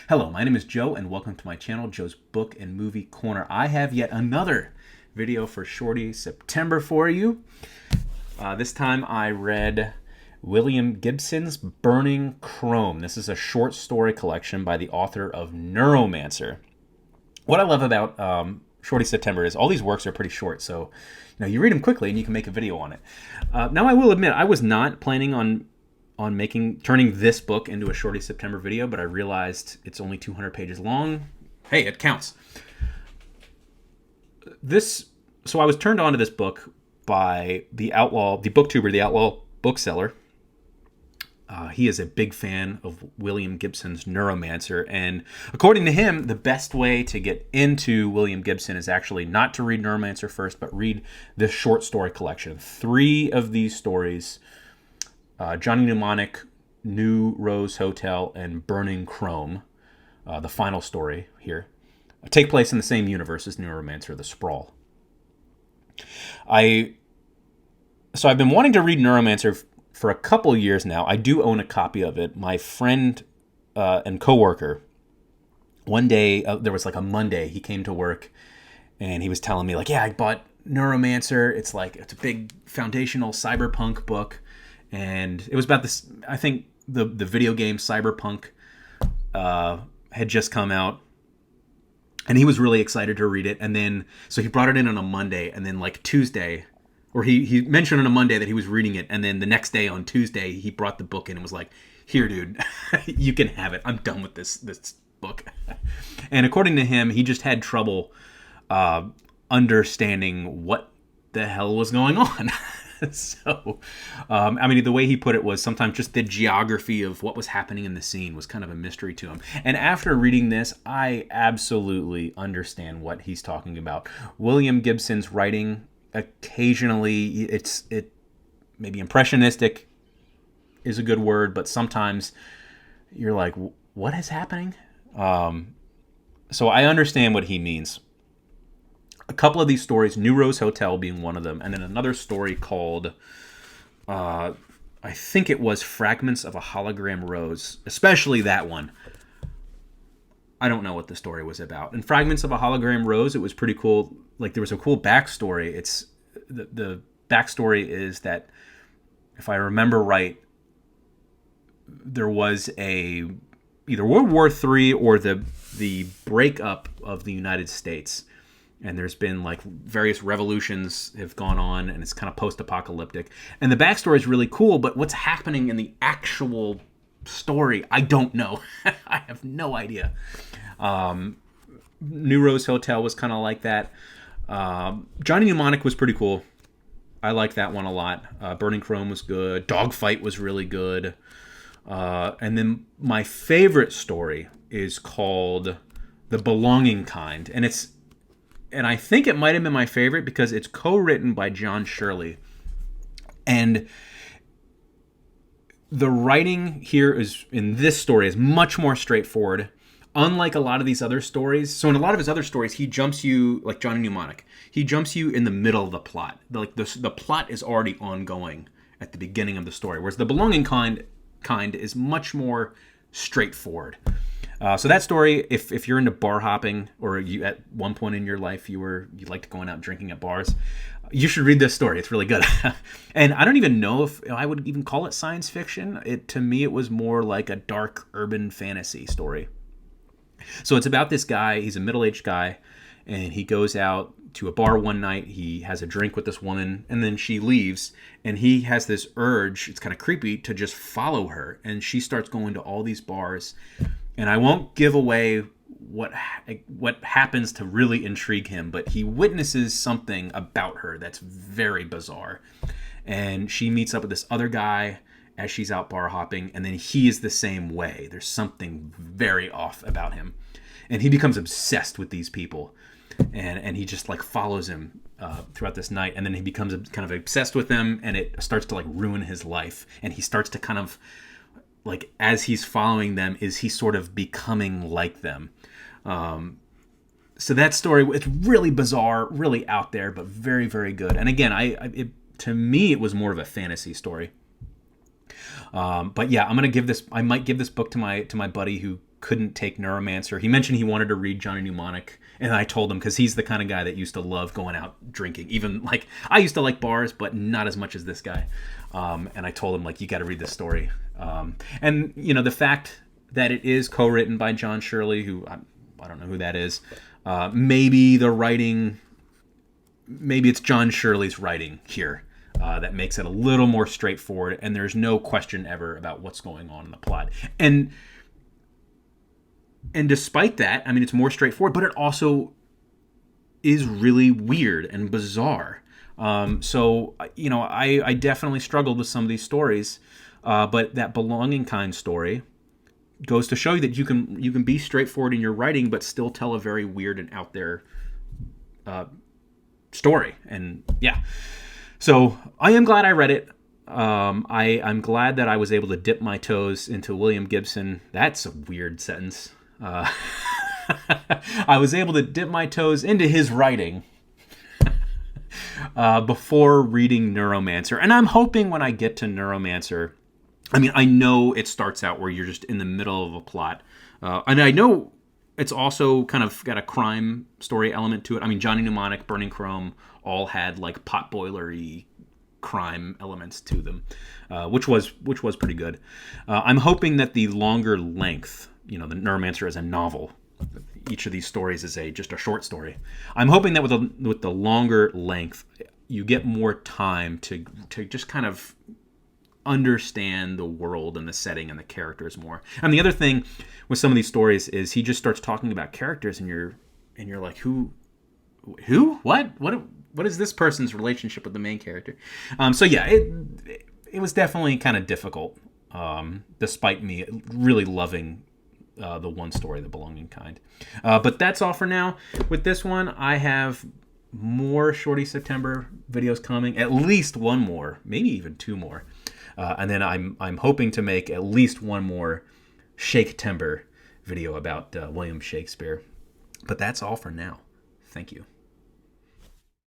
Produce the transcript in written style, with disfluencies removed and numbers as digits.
Hello, my name is Joe, and welcome to my channel, Joe's Book and Movie Corner. I have yet another video for Shorty September for you. This time I read William Gibson's Burning Chrome. This is a short story collection by the author of Neuromancer. What I love about Shorty September is all these works are pretty short, so you read them quickly and you can make a video on it. Now I will admit, I was not planning on turning this book into a Shorty September video, but I realized it's only 200 pages long. Hey, it counts. So I was turned on to this book by the booktuber, the outlaw bookseller. He is a big fan of William Gibson's Neuromancer, and according to him, the best way to get into William Gibson is actually not to read Neuromancer first, but read this short story collection. 3 of these stories, Johnny Mnemonic, New Rose Hotel, and Burning Chrome, the final story here, take place in the same universe as Neuromancer, the Sprawl. So I've been wanting to read Neuromancer for a couple years now. I do own a copy of it. My friend and coworker, one day, there was like a Monday, he came to work and he was telling me yeah, I bought Neuromancer. It's a big foundational cyberpunk book. And it was about this, I think the video game Cyberpunk had just come out. And he was really excited to read it. And then, so he brought it in on a Monday. And then Tuesday, or he mentioned on a Monday that he was reading it. And then the next day on Tuesday, he brought the book in and was like, here, dude, you can have it. I'm done with this book. And according to him, he just had trouble understanding what the hell was going on. So, the way he put it was sometimes just the geography of what was happening in the scene was kind of a mystery to him. And after reading this, I absolutely understand what he's talking about. William Gibson's writing, occasionally, it maybe impressionistic is a good word, but sometimes you're like, what is happening? So I understand what he means. A couple of these stories, New Rose Hotel being one of them, and then another story called, I think it was Fragments of a Hologram Rose, especially that one. I don't know what the story was about. In Fragments of a Hologram Rose, it was pretty cool. There was a cool backstory. It's the backstory is that, if I remember right, there was either World War III or the breakup of the United States. And there's been various revolutions have gone on, and it's kind of post-apocalyptic. And the backstory is really cool, but what's happening in the actual story, I don't know. I have no idea. New Rose Hotel was kind of like that. Johnny Mnemonic was pretty cool. I liked that one a lot. Burning Chrome was good. Dogfight was really good. And then my favorite story is called The Belonging Kind, and I think it might have been my favorite because it's co-written by John Shirley. And the writing here in this story is much more straightforward, unlike a lot of these other stories. So in a lot of his other stories, he jumps you, like Johnny Mnemonic, he jumps you in the middle of the plot. The plot is already ongoing at the beginning of the story, whereas The Belonging Kind is much more straightforward. So that story, if you're into bar hopping, or you at one point in your life you liked going out drinking at bars, you should read this story. It's really good. And I don't even know if I would even call it science fiction. To me, it was more like a dark urban fantasy story. So it's about this guy. He's a middle-aged guy, and he goes out to a bar one night. He has a drink with this woman, and then she leaves, and he has this urge, it's kind of creepy, to just follow her. And she starts going to all these bars. And I won't give away what happens to really intrigue him, but he witnesses something about her that's very bizarre. And she meets up with this other guy as she's out bar hopping, and then he is the same way. There's something very off about him. And he becomes obsessed with these people. And he just follows him throughout this night. And then he becomes kind of obsessed with them, and it starts to ruin his life. And he starts to kind of, as he's following them, is he sort of becoming like them. So that story, it's really bizarre, really out there, but very, very good. And again, to me, it was more of a fantasy story. But yeah, I might give this book to my buddy who couldn't take Neuromancer. He mentioned he wanted to read Johnny Mnemonic, and I told him, because he's the kind of guy that used to love going out drinking. Even like I used to like bars, but not as much as this guy. And I told him, like, you got to read this story. And the fact that it is co-written by John Shirley, who I don't know who that is. Maybe it's John Shirley's writing here that makes it a little more straightforward, and there's no question ever about what's going on in the plot. And despite that, I mean, it's more straightforward, but it also is really weird and bizarre. So I definitely struggled with some of these stories, but that Belonging Kind story goes to show you that you can be straightforward in your writing, but still tell a very weird and out there story. And yeah, so I am glad I read it. I'm glad that I was able to dip my toes into William Gibson. That's a weird sentence. I was able to dip my toes into his writing before reading Neuromancer. And I'm hoping when I get to Neuromancer, I mean, I know it starts out where you're just in the middle of a plot. And I know it's also kind of got a crime story element to it. I mean, Johnny Mnemonic, Burning Chrome all had like potboilery crime elements to them, which was pretty good. I'm hoping that the longer length, the Neuromancer is a novel. Each of these stories is just a short story. I'm hoping that with the longer length, you get more time to just kind of understand the world and the setting and the characters more. And the other thing with some of these stories is he just starts talking about characters, and you're like, who, what is this person's relationship with the main character? So yeah, it was definitely kind of difficult, despite me really loving the one story, The Belonging Kind. But that's all for now. With this one, I have more Shorty September videos coming, at least one more, maybe even two more. And then I'm hoping to make at least one more Shake-tember video about William Shakespeare. But that's all for now. Thank you.